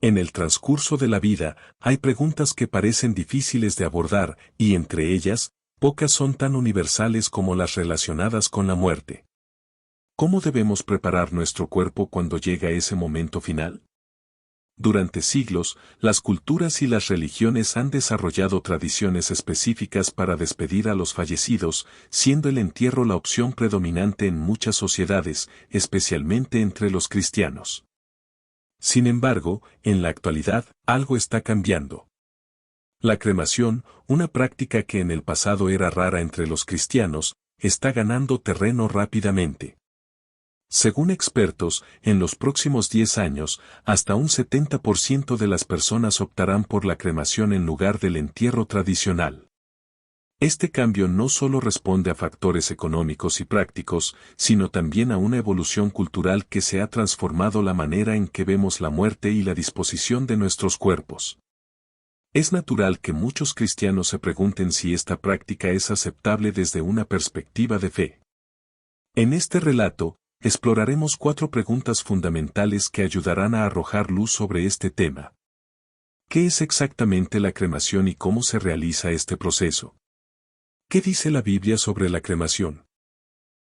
En el transcurso de la vida, hay preguntas que parecen difíciles de abordar, y entre ellas, pocas son tan universales como las relacionadas con la muerte. ¿Cómo debemos preparar nuestro cuerpo cuando llega ese momento final? Durante siglos, las culturas y las religiones han desarrollado tradiciones específicas para despedir a los fallecidos, siendo el entierro la opción predominante en muchas sociedades, especialmente entre los cristianos. Sin embargo, en la actualidad, algo está cambiando. La cremación, una práctica que en el pasado era rara entre los cristianos, está ganando terreno rápidamente. Según expertos, en los próximos 10 años, hasta un 70% de las personas optarán por la cremación en lugar del entierro tradicional. Este cambio no solo responde a factores económicos y prácticos, sino también a una evolución cultural que se ha transformado la manera en que vemos la muerte y la disposición de nuestros cuerpos. Es natural que muchos cristianos se pregunten si esta práctica es aceptable desde una perspectiva de fe. En este relato, exploraremos 4 preguntas fundamentales que ayudarán a arrojar luz sobre este tema. ¿Qué es exactamente la cremación y cómo se realiza este proceso? ¿Qué dice la Biblia sobre la cremación?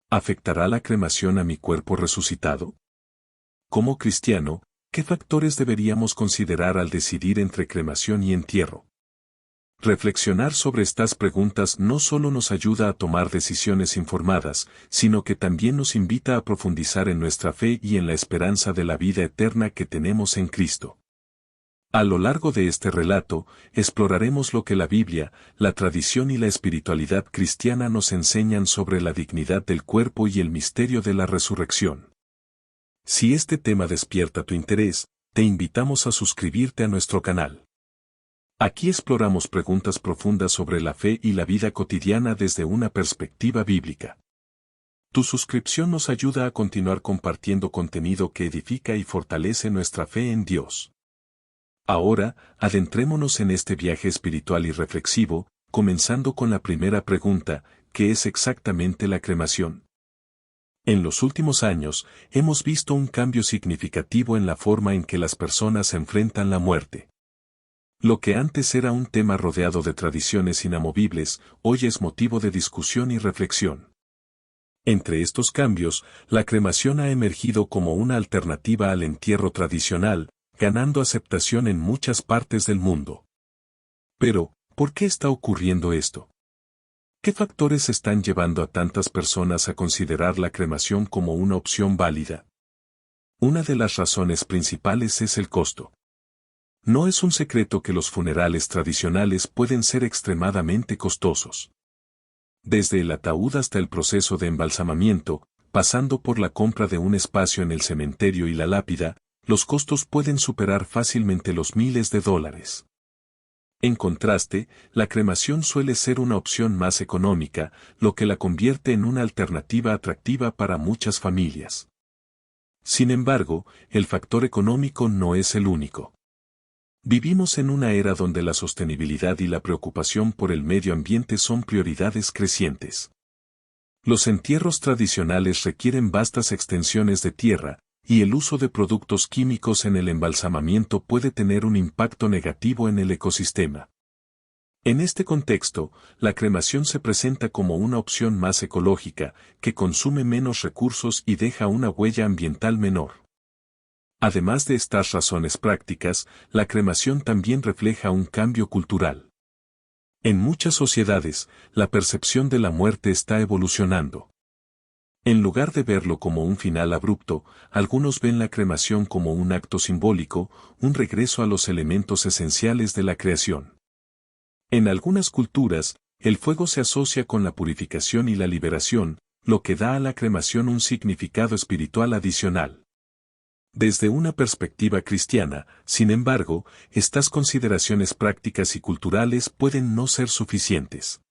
¿Afectará la cremación a mi cuerpo resucitado? Como cristiano, ¿qué factores deberíamos considerar al decidir entre cremación y entierro? Reflexionar sobre estas preguntas no solo nos ayuda a tomar decisiones informadas, sino que también nos invita a profundizar en nuestra fe y en la esperanza de la vida eterna que tenemos en Cristo. A lo largo de este relato, exploraremos lo que la Biblia, la tradición y la espiritualidad cristiana nos enseñan sobre la dignidad del cuerpo y el misterio de la resurrección. Si este tema despierta tu interés, te invitamos a suscribirte a nuestro canal. Aquí exploramos preguntas profundas sobre la fe y la vida cotidiana desde una perspectiva bíblica. Tu suscripción nos ayuda a continuar compartiendo contenido que edifica y fortalece nuestra fe en Dios. Ahora, adentrémonos en este viaje espiritual y reflexivo, comenzando con la primera pregunta, ¿qué es exactamente la cremación? En los últimos años, hemos visto un cambio significativo en la forma en que las personas enfrentan la muerte. Lo que antes era un tema rodeado de tradiciones inamovibles, hoy es motivo de discusión y reflexión. Entre estos cambios, la cremación ha emergido como una alternativa al entierro tradicional, ganando aceptación en muchas partes del mundo. Pero, ¿por qué está ocurriendo esto? ¿Qué factores están llevando a tantas personas a considerar la cremación como una opción válida? Una de las razones principales es el costo. No es un secreto que los funerales tradicionales pueden ser extremadamente costosos. Desde el ataúd hasta el proceso de embalsamamiento, pasando por la compra de un espacio en el cementerio y la lápida, los costos pueden superar fácilmente los miles de dólares. En contraste, la cremación suele ser una opción más económica, lo que la convierte en una alternativa atractiva para muchas familias. Sin embargo, el factor económico no es el único. Vivimos en una era donde la sostenibilidad y la preocupación por el medio ambiente son prioridades crecientes. Los entierros tradicionales requieren vastas extensiones de tierra, y el uso de productos químicos en el embalsamamiento puede tener un impacto negativo en el ecosistema. En este contexto, la cremación se presenta como una opción más ecológica, que consume menos recursos y deja una huella ambiental menor. Además de estas razones prácticas, la cremación también refleja un cambio cultural. En muchas sociedades, la percepción de la muerte está evolucionando. En lugar de verlo como un final abrupto, algunos ven la cremación como un acto simbólico, un regreso a los elementos esenciales de la creación. En algunas culturas, el fuego se asocia con la purificación y la liberación, lo que da a la cremación un significado espiritual adicional. Desde una perspectiva cristiana, sin embargo, estas consideraciones prácticas y culturales pueden no ser suficientes.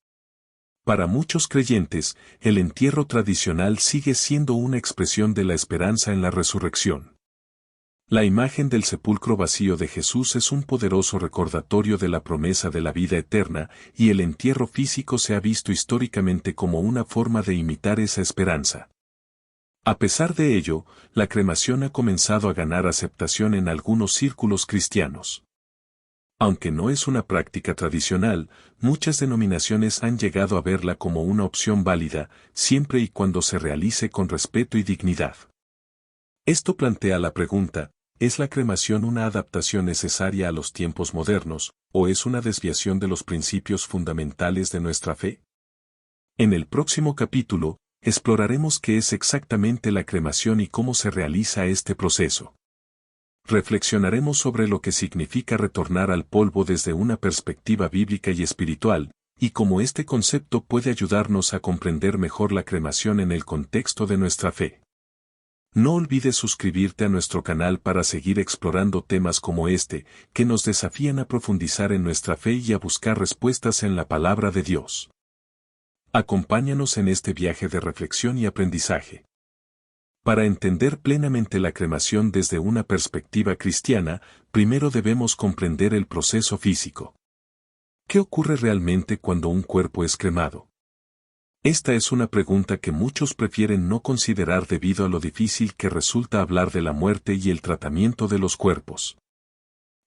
Para muchos creyentes, el entierro tradicional sigue siendo una expresión de la esperanza en la resurrección. La imagen del sepulcro vacío de Jesús es un poderoso recordatorio de la promesa de la vida eterna, y el entierro físico se ha visto históricamente como una forma de imitar esa esperanza. A pesar de ello, la cremación ha comenzado a ganar aceptación en algunos círculos cristianos. Aunque no es una práctica tradicional, muchas denominaciones han llegado a verla como una opción válida, siempre y cuando se realice con respeto y dignidad. Esto plantea la pregunta, ¿es la cremación una adaptación necesaria a los tiempos modernos, o es una desviación de los principios fundamentales de nuestra fe? En el próximo capítulo, exploraremos qué es exactamente la cremación y cómo se realiza este proceso. Reflexionaremos sobre lo que significa retornar al polvo desde una perspectiva bíblica y espiritual, y cómo este concepto puede ayudarnos a comprender mejor la cremación en el contexto de nuestra fe. No olvides suscribirte a nuestro canal para seguir explorando temas como este, que nos desafían a profundizar en nuestra fe y a buscar respuestas en la palabra de Dios. Acompáñanos en este viaje de reflexión y aprendizaje. Para entender plenamente la cremación desde una perspectiva cristiana, primero debemos comprender el proceso físico. ¿Qué ocurre realmente cuando un cuerpo es cremado? Esta es una pregunta que muchos prefieren no considerar debido a lo difícil que resulta hablar de la muerte y el tratamiento de los cuerpos.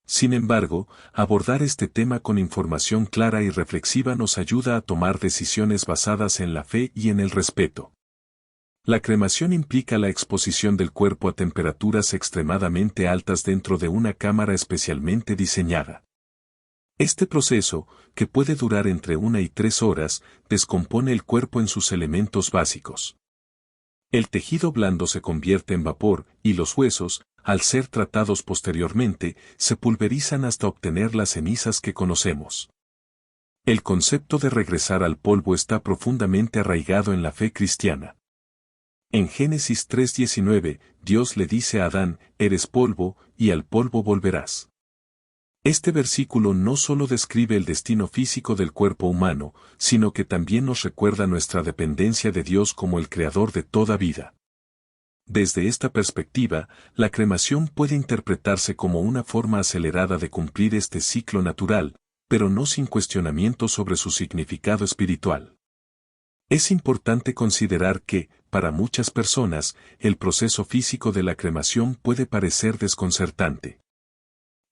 Sin embargo, abordar este tema con información clara y reflexiva nos ayuda a tomar decisiones basadas en la fe y en el respeto. La cremación implica la exposición del cuerpo a temperaturas extremadamente altas dentro de una cámara especialmente diseñada. Este proceso, que puede durar entre 1 y 3 horas, descompone el cuerpo en sus elementos básicos. El tejido blando se convierte en vapor, y los huesos, al ser tratados posteriormente, se pulverizan hasta obtener las cenizas que conocemos. El concepto de regresar al polvo está profundamente arraigado en la fe cristiana. En Génesis 3:19, Dios le dice a Adán, eres polvo, y al polvo volverás. Este versículo no solo describe el destino físico del cuerpo humano, sino que también nos recuerda nuestra dependencia de Dios como el creador de toda vida. Desde esta perspectiva, la cremación puede interpretarse como una forma acelerada de cumplir este ciclo natural, pero no sin cuestionamiento sobre su significado espiritual. Es importante considerar que, para muchas personas, el proceso físico de la cremación puede parecer desconcertante.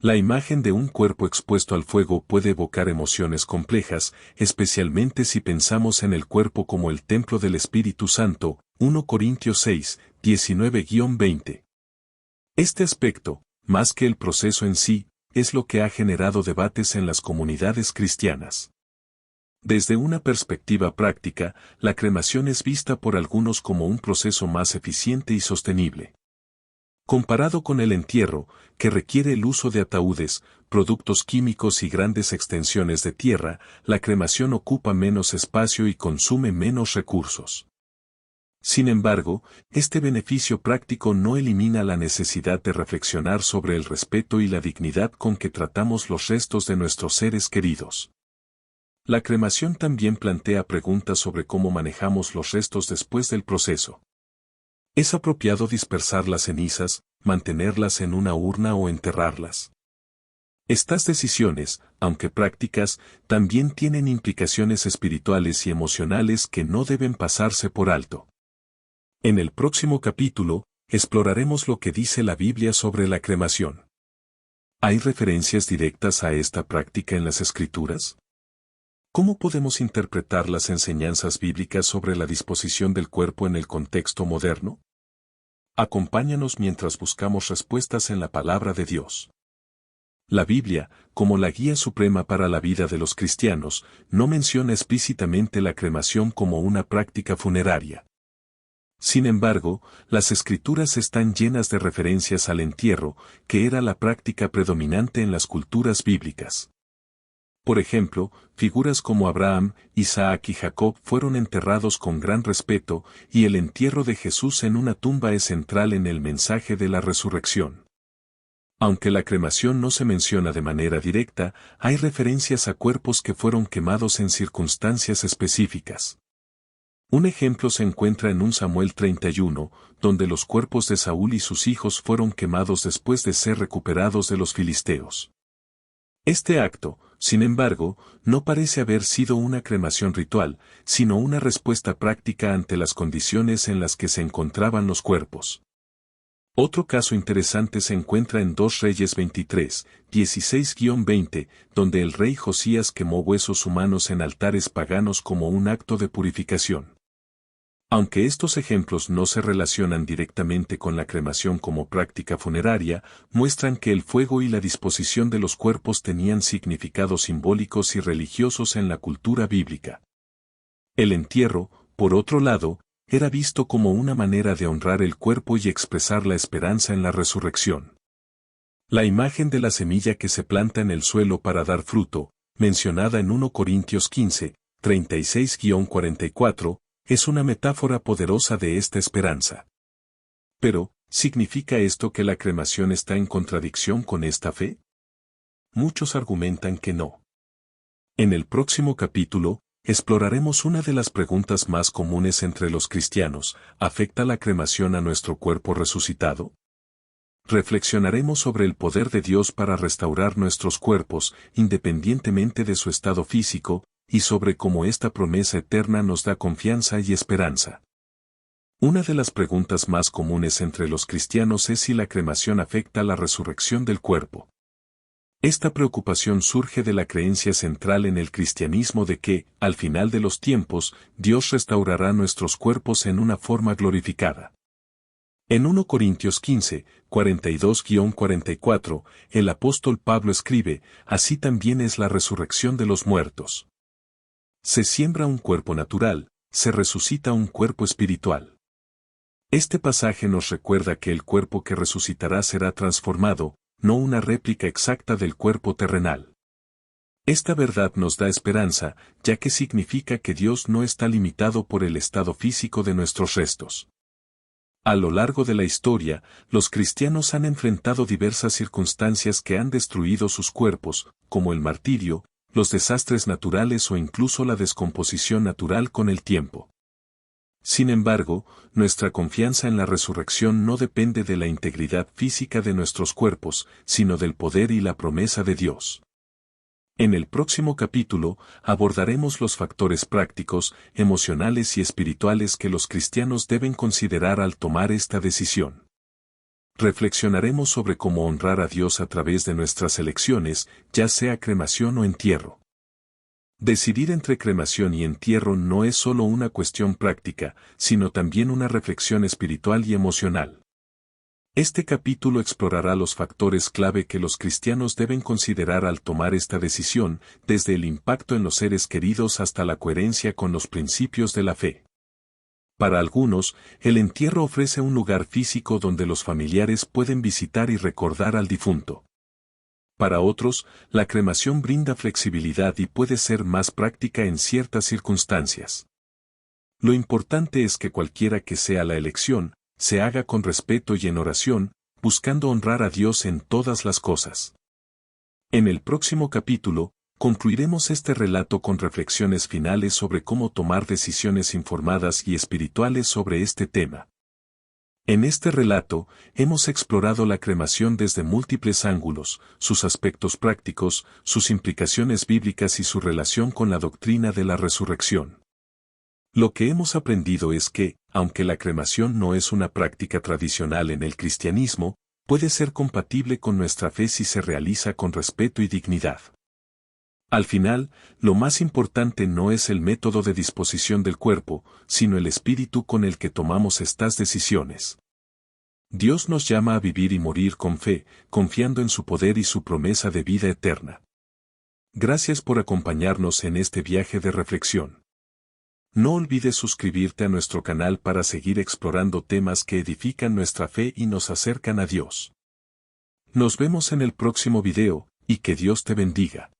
La imagen de un cuerpo expuesto al fuego puede evocar emociones complejas, especialmente si pensamos en el cuerpo como el templo del Espíritu Santo, 1 Corintios 6, 19-20. Este aspecto, más que el proceso en sí, es lo que ha generado debates en las comunidades cristianas. Desde una perspectiva práctica, la cremación es vista por algunos como un proceso más eficiente y sostenible. Comparado con el entierro, que requiere el uso de ataúdes, productos químicos y grandes extensiones de tierra, la cremación ocupa menos espacio y consume menos recursos. Sin embargo, este beneficio práctico no elimina la necesidad de reflexionar sobre el respeto y la dignidad con que tratamos los restos de nuestros seres queridos. La cremación también plantea preguntas sobre cómo manejamos los restos después del proceso. ¿Es apropiado dispersar las cenizas, mantenerlas en una urna o enterrarlas? Estas decisiones, aunque prácticas, también tienen implicaciones espirituales y emocionales que no deben pasarse por alto. En el próximo capítulo, exploraremos lo que dice la Biblia sobre la cremación. ¿Hay referencias directas a esta práctica en las Escrituras? ¿Cómo podemos interpretar las enseñanzas bíblicas sobre la disposición del cuerpo en el contexto moderno? Acompáñanos mientras buscamos respuestas en la palabra de Dios. La Biblia, como la guía suprema para la vida de los cristianos, no menciona explícitamente la cremación como una práctica funeraria. Sin embargo, las Escrituras están llenas de referencias al entierro, que era la práctica predominante en las culturas bíblicas. Por ejemplo, figuras como Abraham, Isaac y Jacob fueron enterrados con gran respeto, y el entierro de Jesús en una tumba es central en el mensaje de la resurrección. Aunque la cremación no se menciona de manera directa, hay referencias a cuerpos que fueron quemados en circunstancias específicas. Un ejemplo se encuentra en 1 Samuel 31, donde los cuerpos de Saúl y sus hijos fueron quemados después de ser recuperados de los filisteos. Este acto, sin embargo, no parece haber sido una cremación ritual, sino una respuesta práctica ante las condiciones en las que se encontraban los cuerpos. Otro caso interesante se encuentra en 2 Reyes 23, 16-20, donde el rey Josías quemó huesos humanos en altares paganos como un acto de purificación. Aunque estos ejemplos no se relacionan directamente con la cremación como práctica funeraria, muestran que el fuego y la disposición de los cuerpos tenían significados simbólicos y religiosos en la cultura bíblica. El entierro, por otro lado, era visto como una manera de honrar el cuerpo y expresar la esperanza en la resurrección. La imagen de la semilla que se planta en el suelo para dar fruto, mencionada en 1 Corintios 15, 36-44, es una metáfora poderosa de esta esperanza. Pero, ¿significa esto que la cremación está en contradicción con esta fe? Muchos argumentan que no. En el próximo capítulo, exploraremos una de las preguntas más comunes entre los cristianos: ¿afecta la cremación a nuestro cuerpo resucitado? Reflexionaremos sobre el poder de Dios para restaurar nuestros cuerpos, independientemente de su estado físico, y sobre cómo esta promesa eterna nos da confianza y esperanza. Una de las preguntas más comunes entre los cristianos es si la cremación afecta la resurrección del cuerpo. Esta preocupación surge de la creencia central en el cristianismo de que, al final de los tiempos, Dios restaurará nuestros cuerpos en una forma glorificada. En 1 Corintios 15, 42-44, el apóstol Pablo escribe: así también es la resurrección de los muertos. Se siembra un cuerpo natural, se resucita un cuerpo espiritual. Este pasaje nos recuerda que el cuerpo que resucitará será transformado, no una réplica exacta del cuerpo terrenal. Esta verdad nos da esperanza, ya que significa que Dios no está limitado por el estado físico de nuestros restos. A lo largo de la historia, los cristianos han enfrentado diversas circunstancias que han destruido sus cuerpos, como el martirio, los desastres naturales o incluso la descomposición natural con el tiempo. Sin embargo, nuestra confianza en la resurrección no depende de la integridad física de nuestros cuerpos, sino del poder y la promesa de Dios. En el próximo capítulo, abordaremos los factores prácticos, emocionales y espirituales que los cristianos deben considerar al tomar esta decisión. Reflexionaremos sobre cómo honrar a Dios a través de nuestras elecciones, ya sea cremación o entierro. Decidir entre cremación y entierro no es solo una cuestión práctica, sino también una reflexión espiritual y emocional. Este capítulo explorará los factores clave que los cristianos deben considerar al tomar esta decisión, desde el impacto en los seres queridos hasta la coherencia con los principios de la fe. Para algunos, el entierro ofrece un lugar físico donde los familiares pueden visitar y recordar al difunto. Para otros, la cremación brinda flexibilidad y puede ser más práctica en ciertas circunstancias. Lo importante es que cualquiera que sea la elección, se haga con respeto y en oración, buscando honrar a Dios en todas las cosas. En el próximo capítulo, concluiremos este relato con reflexiones finales sobre cómo tomar decisiones informadas y espirituales sobre este tema. En este relato, hemos explorado la cremación desde múltiples ángulos, sus aspectos prácticos, sus implicaciones bíblicas y su relación con la doctrina de la resurrección. Lo que hemos aprendido es que, aunque la cremación no es una práctica tradicional en el cristianismo, puede ser compatible con nuestra fe si se realiza con respeto y dignidad. Al final, lo más importante no es el método de disposición del cuerpo, sino el espíritu con el que tomamos estas decisiones. Dios nos llama a vivir y morir con fe, confiando en su poder y su promesa de vida eterna. Gracias por acompañarnos en este viaje de reflexión. No olvides suscribirte a nuestro canal para seguir explorando temas que edifican nuestra fe y nos acercan a Dios. Nos vemos en el próximo video, y que Dios te bendiga.